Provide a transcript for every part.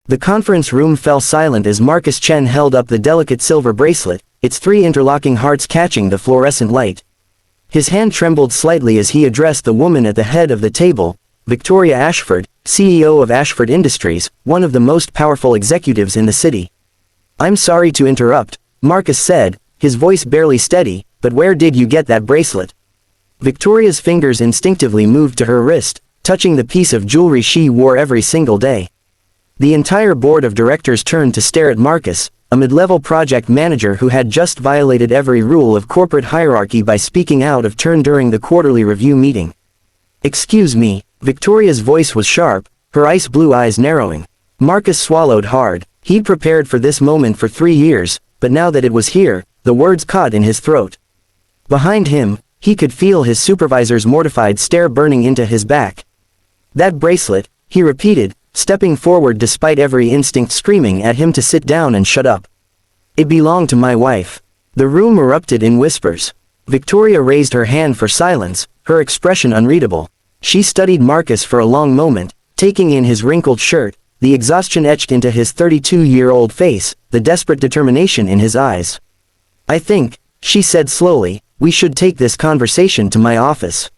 The conference room fell silent as Marcus Chen held up the delicate silver bracelet, its 3 interlocking hearts catching the fluorescent light. His hand trembled slightly as he addressed the woman at the head of the table, Victoria Ashford, CEO of Ashford Industries, one of the most powerful executives in the city. "I'm sorry to interrupt," Marcus said, his voice barely steady, "but where did you get that bracelet?" Victoria's fingers instinctively moved to her wrist, touching the piece of jewelry she wore every single day. The entire board of directors turned to stare at Marcus, a mid-level project manager who had just violated every rule of corporate hierarchy by speaking out of turn during the quarterly review meeting. "Excuse me," Victoria's voice was sharp, her ice blue eyes narrowing. Marcus swallowed hard. He'd prepared for this moment for 3 years, but now that it was here, the words caught in his throat. Behind him, he could feel his supervisor's mortified stare burning into his back. "That bracelet," he repeated, stepping forward despite every instinct screaming at him to sit down and shut up. "It belonged to my wife." The room erupted in whispers. Victoria raised her hand for silence, her expression unreadable. She studied Marcus for a long moment, taking in his wrinkled shirt, the exhaustion etched into his 32-year-old face, the desperate determination in his eyes. "I think," she said slowly, "we should take this conversation to my office."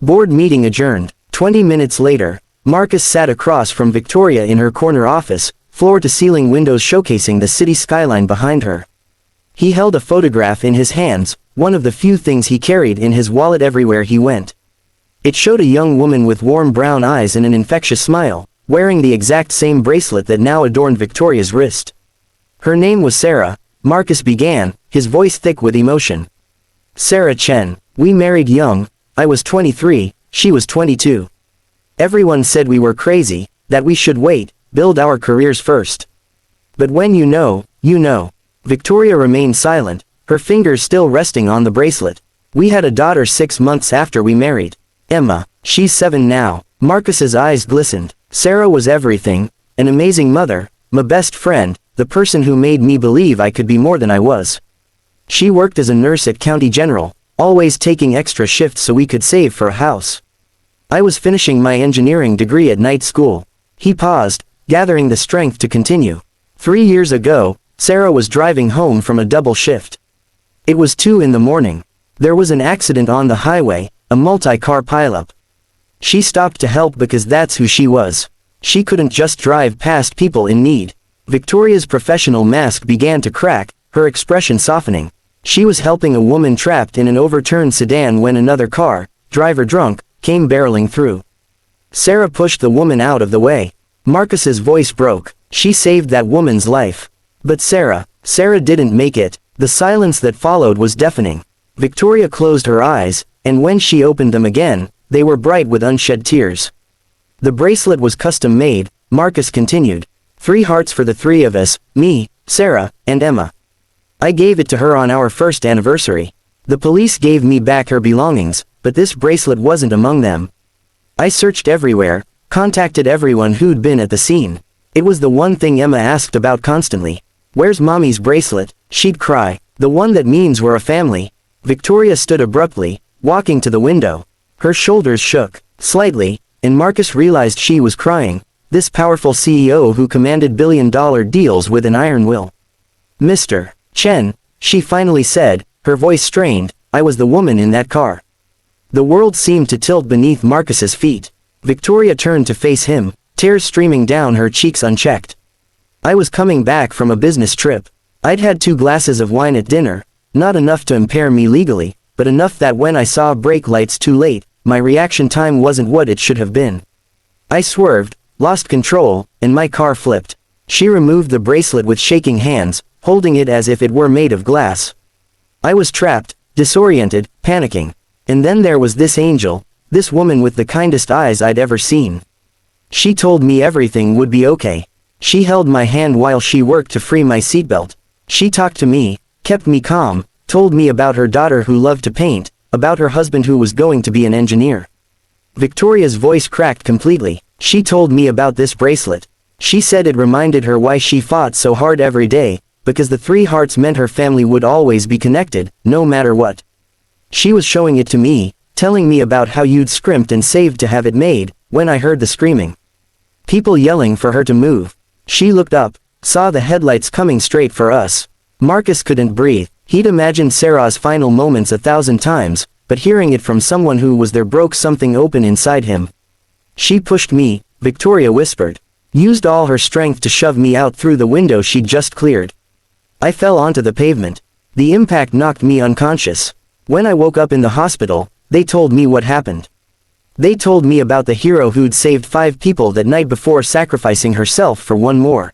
Board meeting adjourned. 20 minutes later, Marcus sat across from Victoria in her corner office, floor-to-ceiling windows showcasing the city skyline behind her. He held a photograph in his hands, one of the few things he carried in his wallet everywhere he went. It showed a young woman with warm brown eyes and an infectious smile, wearing the exact same bracelet that now adorned Victoria's wrist. Her name was Sarah, Marcus began, his voice thick with emotion. "Sarah Chen. We married young. I was 23, she was 22. Everyone said we were crazy, that we should wait, build our careers first. But when you know, you know." Victoria remained silent, her fingers still resting on the bracelet. "We had a daughter 6 months after we married. Emma, she's 7 now." Marcus's eyes glistened. "Sarah was everything, an amazing mother, my best friend, the person who made me believe I could be more than I was. She worked as a nurse at County General, always taking extra shifts so we could save for a house. I was finishing my engineering degree at night school." He paused, gathering the strength to continue. 3 years ago, Sarah was driving home from a double shift. It was 2 in the morning. There was an accident on the highway, a multi-car pileup. She stopped to help because that's who she was. She couldn't just drive past people in need. Victoria's professional mask began to crack, her expression softening. She was helping a woman trapped in an overturned sedan when another car, driver drunk, came barreling through. Sarah pushed the woman out of the way. Marcus's voice broke. She saved that woman's life. But Sarah didn't make it. The silence that followed was deafening. Victoria closed her eyes, and when she opened them again, they were bright with unshed tears. "The bracelet was custom made," Marcus continued. 3 hearts for the 3 of us, me, Sarah, and Emma. I gave it to her on our first anniversary. The police gave me back her belongings, but this bracelet wasn't among them. I searched everywhere, contacted everyone who'd been at the scene. It was the one thing Emma asked about constantly. "Where's Mommy's bracelet?" she'd cry. "The one that means we're a family." Victoria stood abruptly, walking to the window. Her shoulders shook, slightly, and Marcus realized she was crying, this powerful CEO who commanded billion-dollar deals with an iron will. "Mr. Chen," she finally said, her voice strained, "I was the woman in that car." The world seemed to tilt beneath Marcus's feet. Victoria turned to face him, tears streaming down her cheeks unchecked. "I was coming back from a business trip. I'd had 2 glasses of wine at dinner, not enough to impair me legally, but enough that when I saw brake lights too late, my reaction time wasn't what it should have been. I swerved, lost control, and my car flipped." She removed the bracelet with shaking hands, holding it as if it were made of glass. "I was trapped, disoriented, panicking. And then there was this angel, this woman with the kindest eyes I'd ever seen. She told me everything would be okay. She held my hand while she worked to free my seatbelt. She talked to me, kept me calm, told me about her daughter who loved to paint, about her husband who was going to be an engineer." Victoria's voice cracked completely. "She told me about this bracelet. She said it reminded her why she fought so hard every day, because the 3 hearts meant her family would always be connected, no matter what. She was showing it to me, telling me about how you'd scrimped and saved to have it made, when I heard the screaming. People yelling for her to move. She looked up, saw the headlights coming straight for us. Marcus couldn't breathe. He'd imagined Sarah's final moments 1,000 times, but hearing it from someone who was there broke something open inside him. She pushed me, Victoria whispered. Used all her strength to shove me out through the window she'd just cleared. I fell onto the pavement. The impact knocked me unconscious. When I woke up in the hospital, they told me what happened. They told me about the hero who'd saved 5 people that night before sacrificing herself for one more.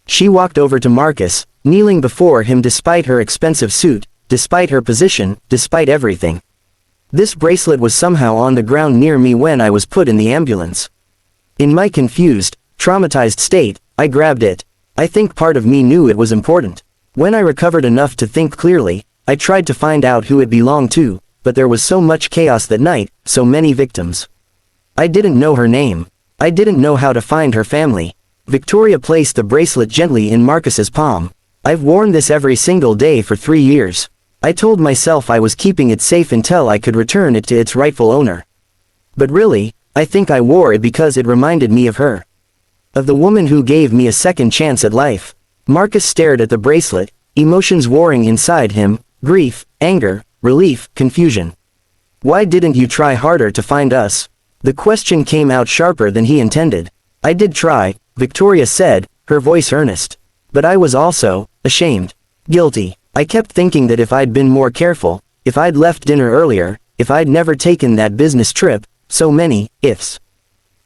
She walked over to Marcus, kneeling before him despite her expensive suit, despite her position, despite everything. This bracelet was somehow on the ground near me when I was put in the ambulance. In my confused, traumatized state, I grabbed it. I think part of me knew it was important. When I recovered enough to think clearly, I tried to find out who it belonged to, but there was so much chaos that night, so many victims. I didn't know her name. I didn't know how to find her family. Victoria placed the bracelet gently in Marcus's palm. I've worn this every single day for 3 years. I told myself I was keeping it safe until I could return it to its rightful owner. But really, I think I wore it because it reminded me of her. Of the woman who gave me a second chance at life. Marcus stared at the bracelet, emotions warring inside him, grief, anger, relief, confusion. Why didn't you try harder to find us? The question came out sharper than he intended. I did try, Victoria said, her voice earnest. But I was also ashamed. Guilty. I kept thinking that if I'd been more careful, if I'd left dinner earlier, if I'd never taken that business trip, so many ifs.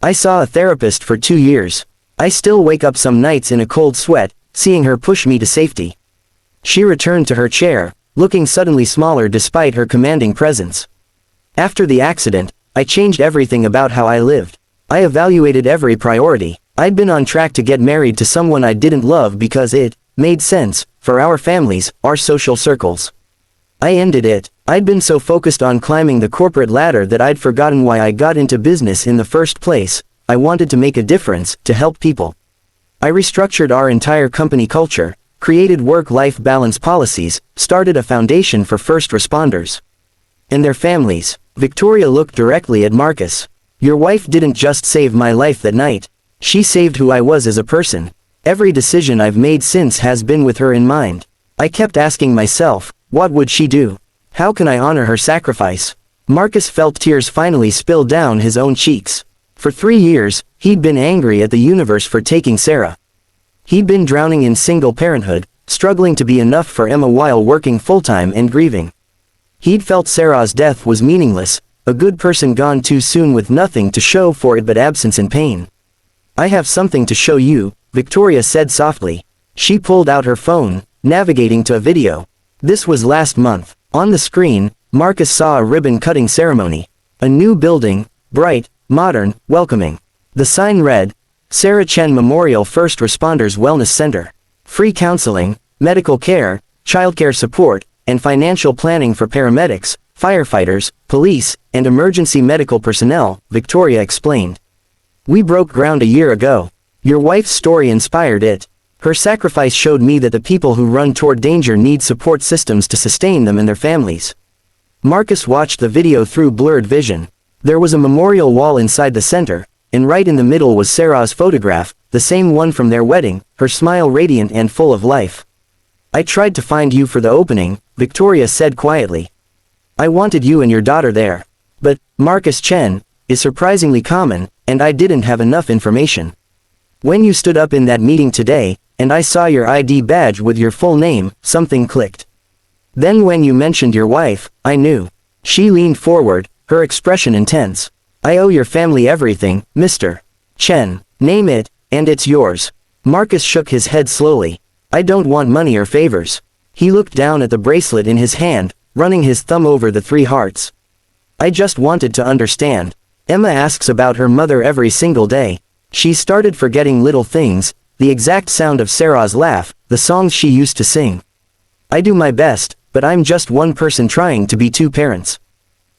I saw a therapist for 2 years. I still wake up some nights in a cold sweat, seeing her push me to safety. She returned to her chair, looking suddenly smaller despite her commanding presence. After the accident, I changed everything about how I lived. I evaluated every priority. I'd been on track to get married to someone I didn't love because it made sense for our families, our social circles. I ended it. I'd been so focused on climbing the corporate ladder that I'd forgotten why I got into business in the first place. I wanted to make a difference, to help people. I restructured our entire company culture, created work-life balance policies, started a foundation for first responders and their families. Victoria looked directly at Marcus. Your wife didn't just save my life that night. She saved who I was as a person. Every decision I've made since has been with her in mind. I kept asking myself, what would she do? How can I honor her sacrifice? Marcus felt tears finally spill down his own cheeks. For 3 years, he'd been angry at the universe for taking Sarah. He'd been drowning in single parenthood, struggling to be enough for Emma while working full-time and grieving. He'd felt Sarah's death was meaningless, a good person gone too soon with nothing to show for it but absence and pain. I have something to show you, Victoria said softly. She pulled out her phone, navigating to a video. This was last month. On the screen, Marcus saw a ribbon-cutting ceremony. A new building, bright, modern, welcoming. The sign read, Sarah Chen Memorial First Responders Wellness Center. Free counseling, medical care, childcare support, and financial planning for paramedics, firefighters, police, and emergency medical personnel, Victoria explained. We broke ground a year ago. Your wife's story inspired it. Her sacrifice showed me that the people who run toward danger need support systems to sustain them and their families. Marcus watched the video through blurred vision. There was a memorial wall inside the center, and right in the middle was Sarah's photograph, the same one from their wedding, her smile radiant and full of life. I tried to find you for the opening, Victoria said quietly. I wanted you and your daughter there. But, Marcus Chen, is surprisingly common, and I didn't have enough information. When you stood up in that meeting today, and I saw your ID badge with your full name, something clicked. Then when you mentioned your wife, I knew. She leaned forward, her expression intense. I owe your family everything, Mr. Chen. Name it, and it's yours. Marcus shook his head slowly. I don't want money or favors. He looked down at the bracelet in his hand, running his thumb over the 3 hearts. I just wanted to understand. Emma asks about her mother every single day. She started forgetting little things, the exact sound of Sarah's laugh, the songs she used to sing. I do my best, but I'm just one person trying to be 2 parents.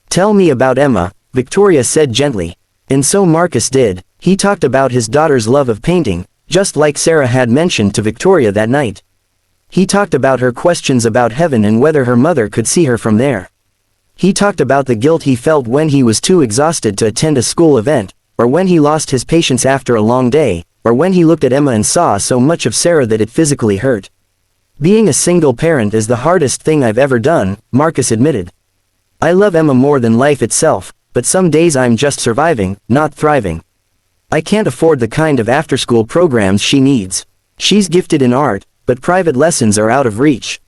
Tell me about Emma, Victoria said gently. And so Marcus did. He talked about his daughter's love of painting, just like Sarah had mentioned to Victoria that night. He talked about her questions about heaven and whether her mother could see her from there. He talked about the guilt he felt when he was too exhausted to attend a school event, or when he lost his patience after a long day, or when he looked at Emma and saw so much of Sarah that it physically hurt. Being a single parent is the hardest thing I've ever done, Marcus admitted. I love Emma more than life itself, but some days I'm just surviving, not thriving. I can't afford the kind of after-school programs she needs. She's gifted in art, but private lessons are out of reach.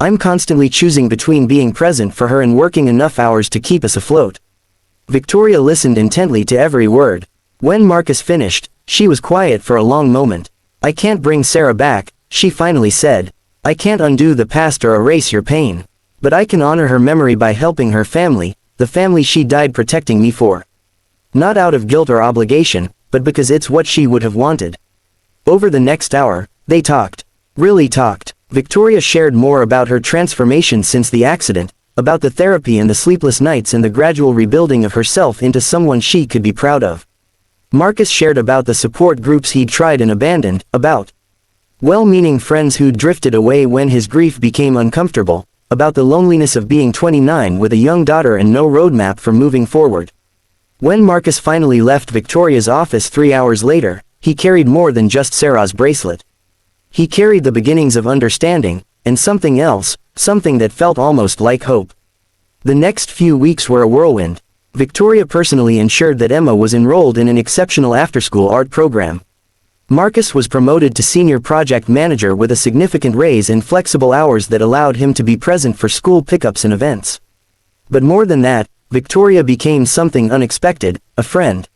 I'm constantly choosing between being present for her and working enough hours to keep us afloat. Victoria listened intently to every word. When Marcus finished, she was quiet for a long moment. I can't bring Sarah back, she finally said. I can't undo the past or erase your pain. But I can honor her memory by helping her family, the family she died protecting me for. Not out of guilt or obligation, but because it's what she would have wanted. Over the next hour, they talked. Really talked. Victoria shared more about her transformation since the accident, about the therapy and the sleepless nights and the gradual rebuilding of herself into someone she could be proud of. Marcus shared about the support groups he'd tried and abandoned, about well-meaning friends who'd drifted away when his grief became uncomfortable, about the loneliness of being 29 with a young daughter and no roadmap for moving forward. When Marcus finally left Victoria's office 3 hours later, he carried more than just Sarah's bracelet. He carried the beginnings of understanding, and something else, something that felt almost like hope. The next few weeks were a whirlwind. Victoria personally ensured that Emma was enrolled in an exceptional after-school art program. Marcus was promoted to senior project manager with a significant raise and flexible hours that allowed him to be present for school pickups and events. But more than that, Victoria became something unexpected, a friend.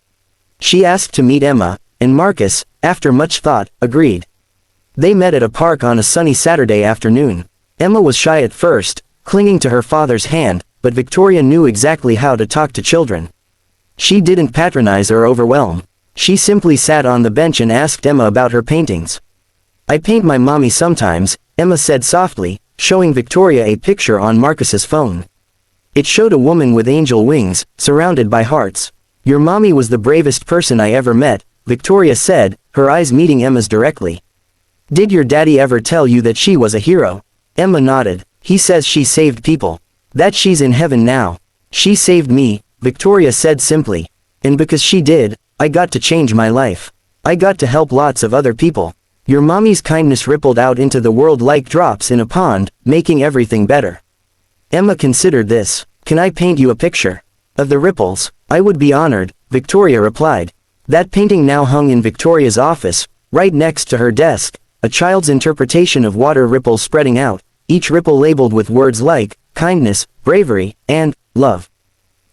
She asked to meet Emma, and Marcus, after much thought, agreed. They met at a park on a sunny Saturday afternoon. Emma was shy at first, clinging to her father's hand, but Victoria knew exactly how to talk to children. She didn't patronize or overwhelm. She simply sat on the bench and asked Emma about her paintings. I paint my mommy sometimes, Emma said softly, showing Victoria a picture on Marcus's phone. It showed a woman with angel wings, surrounded by hearts. Your mommy was the bravest person I ever met, Victoria said, her eyes meeting Emma's directly. Did your daddy ever tell you that she was a hero? Emma nodded. He says she saved people. That she's in heaven now. She saved me, Victoria said simply. And because she did, I got to change my life. I got to help lots of other people. Your mommy's kindness rippled out into the world like drops in a pond, making everything better. Emma considered this. Can I paint you a picture? Of the ripples? I would be honored, Victoria replied. That painting now hung in Victoria's office, right next to her desk, a child's interpretation of water ripples spreading out, each ripple labeled with words like kindness, bravery, and love.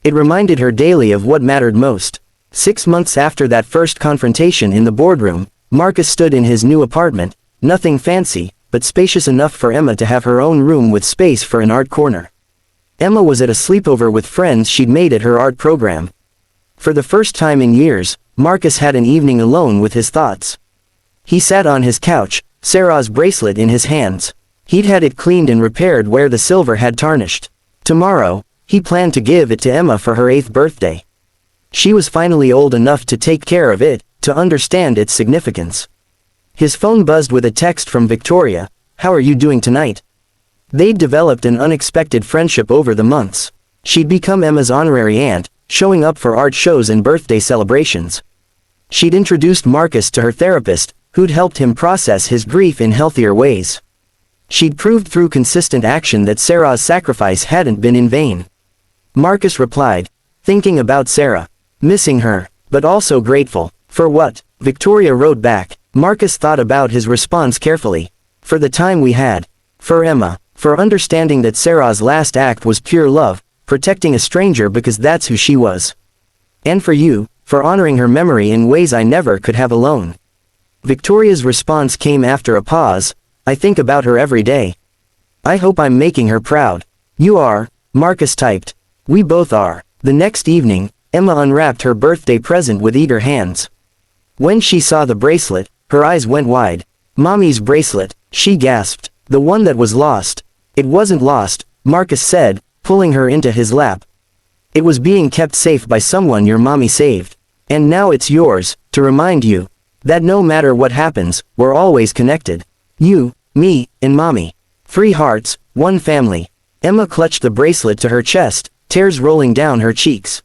It reminded her daily of what mattered most. 6 months after that first confrontation in the boardroom, Marcus stood in his new apartment, nothing fancy, but spacious enough for Emma to have her own room with space for an art corner. Emma was at a sleepover with friends she'd made at her art program. For the first time in years, Marcus had an evening alone with his thoughts. He sat on his couch, Sarah's bracelet in his hands. He'd had it cleaned and repaired where the silver had tarnished. Tomorrow, he planned to give it to Emma for her 8th birthday. She was finally old enough to take care of it, to understand its significance. His phone buzzed with a text from Victoria. How are you doing tonight? They'd developed an unexpected friendship over the months. She'd become Emma's honorary aunt, showing up for art shows and birthday celebrations. She'd introduced Marcus to her therapist, who'd helped him process his grief in healthier ways. She'd proved through consistent action that Sarah's sacrifice hadn't been in vain. Marcus replied, thinking about Sarah. Missing her, but also grateful. For what? Victoria wrote back. Marcus thought about his response carefully. For the time we had. For Emma. For understanding that Sarah's last act was pure love, protecting a stranger because that's who she was. And for you, for honoring her memory in ways I never could have alone. Victoria's response came after a pause. I think about her every day. I hope I'm making her proud. You are, Marcus typed. We both are. The next evening, Emma unwrapped her birthday present with eager hands. When she saw the bracelet, her eyes went wide. Mommy's bracelet, she gasped. The one that was lost. It wasn't lost, Marcus said, pulling her into his lap. It was being kept safe by someone your mommy saved. And now it's yours, to remind you that no matter what happens, we're always connected. You, me, and mommy. 3 hearts, 1 family. Emma clutched the bracelet to her chest, tears rolling down her cheeks.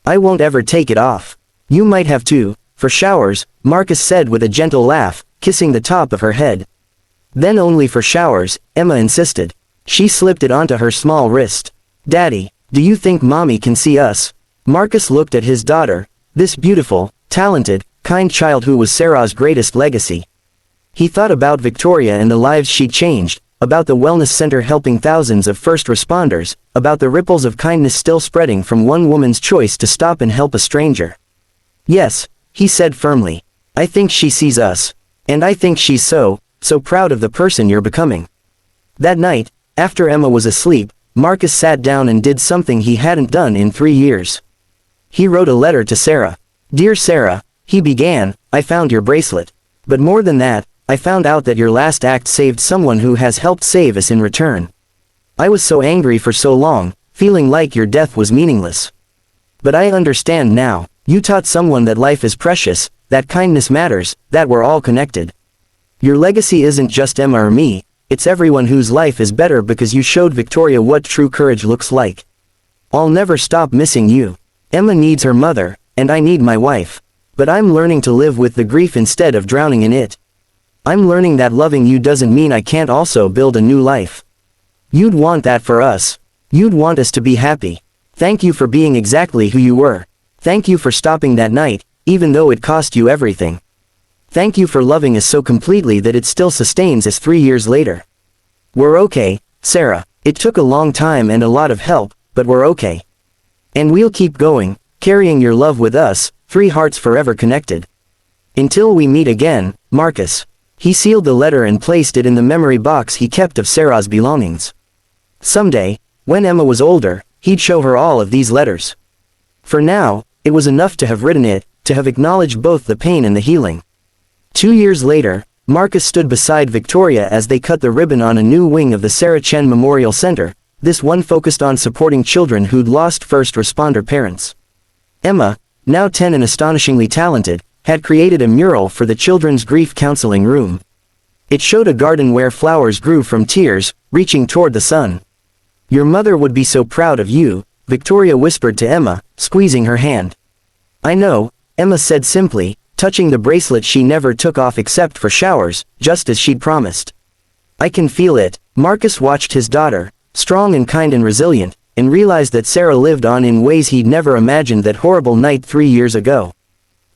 I won't ever take it off. You might have to, for showers, Marcus said with a gentle laugh, kissing the top of her head. Then only for showers, Emma insisted. She slipped it onto her small wrist. Daddy, do you think Mommy can see us? Marcus looked at his daughter, this beautiful, talented, kind child who was Sarah's greatest legacy. He thought about Victoria and the lives she changed, about the wellness center helping thousands of first responders, about the ripples of kindness still spreading from one woman's choice to stop and help a stranger. Yes, he said firmly. I think she sees us. And I think she's so proud of the person you're becoming. That night, after Emma was asleep, Marcus sat down and did something he hadn't done in 3 years. He wrote a letter to Sarah. Dear Sarah, he began, I found your bracelet. But more than that, I found out that your last act saved someone who has helped save us in return. I was so angry for so long, feeling like your death was meaningless. But I understand now, you taught someone that life is precious, that kindness matters, that we're all connected. Your legacy isn't just Emma or me, it's everyone whose life is better because you showed Victoria what true courage looks like. I'll never stop missing you. Emma needs her mother, and I need my wife. But I'm learning to live with the grief instead of drowning in it. I'm learning that loving you doesn't mean I can't also build a new life. You'd want that for us. You'd want us to be happy. Thank you for being exactly who you were. Thank you for stopping that night, even though it cost you everything. Thank you for loving us so completely that it still sustains us 3 years later. We're okay, Sarah. It took a long time and a lot of help, but we're okay. And we'll keep going, carrying your love with us, 3 hearts forever connected. Until we meet again, Marcus. He sealed the letter and placed it in the memory box he kept of Sarah's belongings. Someday, when Emma was older, he'd show her all of these letters. For now, it was enough to have written it, to have acknowledged both the pain and the healing. 2 years later, Marcus stood beside Victoria as they cut the ribbon on a new wing of the Sarah Chen Memorial Center, this one focused on supporting children who'd lost first responder parents. Emma, now 10 and astonishingly talented, had created a mural for the children's grief counseling room. It showed a garden where flowers grew from tears, reaching toward the sun. Your mother would be so proud of you, Victoria whispered to Emma, squeezing her hand. I know, Emma said simply, touching the bracelet she never took off except for showers, just as she'd promised. I can feel it. Marcus watched his daughter, strong and kind and resilient, and realized that Sarah lived on in ways he'd never imagined that horrible night 3 years ago.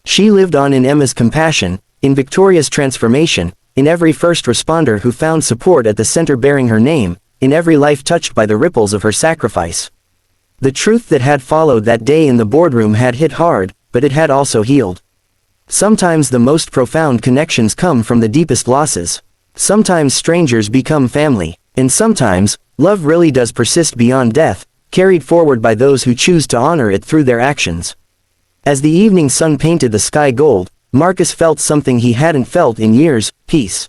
She lived on in Emma's compassion, in Victoria's transformation, in every first responder who found support at the center bearing her name, in every life touched by the ripples of her sacrifice. The truth that had followed that day in the boardroom had hit hard, but it had also healed. Sometimes the most profound connections come from the deepest losses. Sometimes strangers become family, and sometimes, love really does persist beyond death, carried forward by those who choose to honor it through their actions. As the evening sun painted the sky gold, Marcus felt something he hadn't felt in years, peace.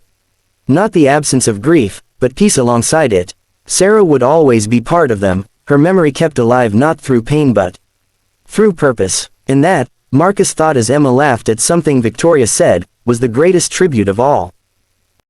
Not the absence of grief, but peace alongside it. Sarah would always be part of them, her memory kept alive not through pain but through purpose. And that, Marcus thought as Emma laughed at something Victoria said, was the greatest tribute of all.